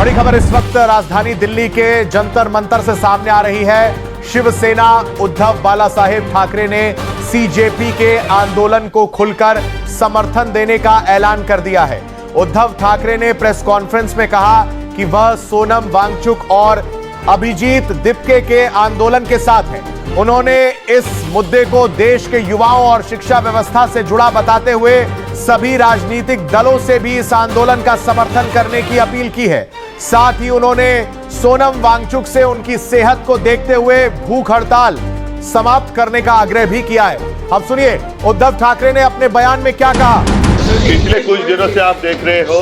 बड़ी खबर इस वक्त राजधानी दिल्ली के जंतर मंतर से सामने आ रही है। शिवसेना उद्धव बालासाहेब ठाकरे ने सीजेपी के आंदोलन को खुलकर समर्थन देने का ऐलान कर दिया है। उद्धव ठाकरे ने प्रेस कॉन्फ्रेंस में कहा कि वह सोनम वांगचुक और अभिजीत दिप्के के आंदोलन के साथ हैं। उन्होंने इस मुद्दे को देश के युवाओं और शिक्षा व्यवस्था से जुड़ा बताते हुए सभी राजनीतिक दलों से भी इस आंदोलन का समर्थन करने की अपील की है। साथ ही उन्होंने सोनम वांगचुक से उनकी सेहत को देखते हुए भूख हड़ताल समाप्त करने का आग्रह भी किया है। अब सुनिए उद्धव ठाकरे ने अपने बयान में क्या कहा। पिछले कुछ दिनों से आप देख रहे हो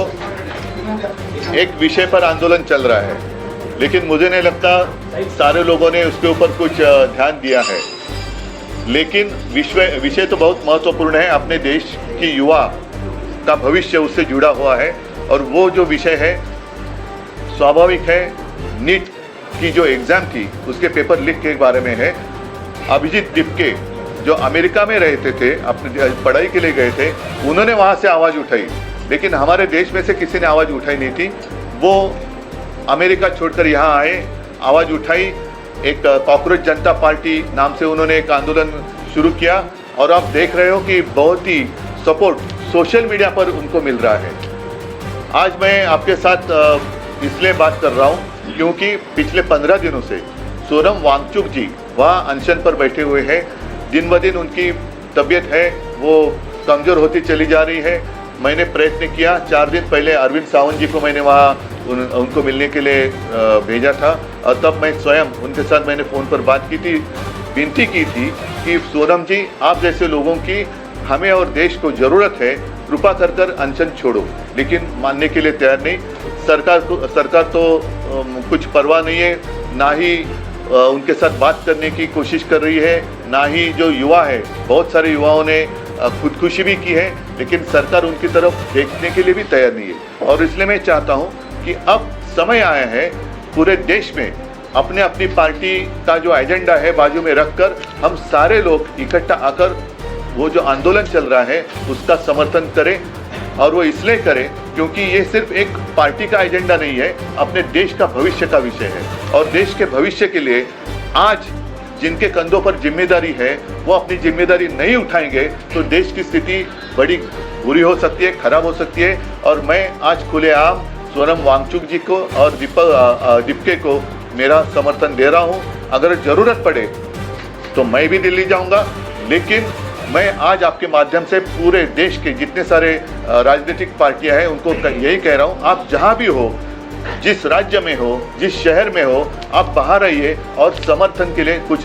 एक विषय पर आंदोलन चल रहा है, लेकिन मुझे नहीं लगता सारे लोगों ने उसके ऊपर कुछ ध्यान दिया है। लेकिन विषय तो बहुत महत्वपूर्ण है। अपने देश की युवा का भविष्य उससे जुड़ा हुआ है और वो जो विषय है स्वाभाविक है। नीट की जो एग्जाम थी उसके पेपर लीक के बारे में है। अभिजीत दिप्के जो अमेरिका में रहते थे, अपने पढ़ाई के लिए गए थे, उन्होंने वहाँ से आवाज़ उठाई, लेकिन हमारे देश में से किसी ने आवाज़ उठाई नहीं थी। वो अमेरिका छोड़कर यहाँ आए, आवाज़ उठाई, एक कॉकरोच जनता पार्टी नाम से उन्होंने एक आंदोलन शुरू किया और आप देख रहे हो कि बहुत ही सपोर्ट सोशल मीडिया पर उनको मिल रहा है। आज मैं आपके साथ इसलिए बात कर रहा हूँ क्योंकि पिछले 15 दिनों से सोनम वांगचुक जी वहाँ अनशन पर बैठे हुए हैं। दिन ब दिन उनकी तबीयत है वो कमज़ोर होती चली जा रही है। मैंने प्रयत्न किया, 4 दिन पहले अरविंद सावंत जी को मैंने वहाँ उनको मिलने के लिए भेजा था और तब मैं स्वयं उनके साथ मैंने फ़ोन पर बात की थी, विनती की थी कि सोनम जी आप जैसे लोगों की हमें और देश को ज़रूरत है, कृपा कर अनशन छोड़ो। लेकिन मानने के लिए तैयार नहीं। सरकार तो कुछ परवाह नहीं है, ना ही उनके साथ बात करने की कोशिश कर रही है, ना ही जो युवा है, बहुत सारे युवाओं ने खुदकुशी भी की है, लेकिन सरकार उनकी तरफ देखने के लिए भी तैयार नहीं है। और इसलिए मैं चाहता हूं कि अब समय आया है पूरे देश में अपने अपनी पार्टी का जो एजेंडा है बाजू में रखकर हम सारे लोग इकट्ठा आकर वो जो आंदोलन चल रहा है उसका समर्थन करें। और वो इसलिए करें क्योंकि ये सिर्फ एक पार्टी का एजेंडा नहीं है, अपने देश का भविष्य का विषय है। और देश के भविष्य के लिए आज जिनके कंधों पर जिम्मेदारी है वो अपनी जिम्मेदारी नहीं उठाएंगे तो देश की स्थिति बड़ी बुरी हो सकती है, खराब हो सकती है। और मैं आज खुलेआम सोनम वांगचुक जी को और दिप्के को मेरा समर्थन दे रहा हूं। अगर ज़रूरत पड़े तो मैं भी दिल्ली जाऊंगा, लेकिन मैं आज आपके माध्यम से पूरे देश के जितने सारे राजनीतिक पार्टियां हैं उनको यही कह रहा हूं, आप जहां भी हो, जिस राज्य में हो, जिस शहर में हो, आप बाहर आइए और समर्थन के लिए कुछ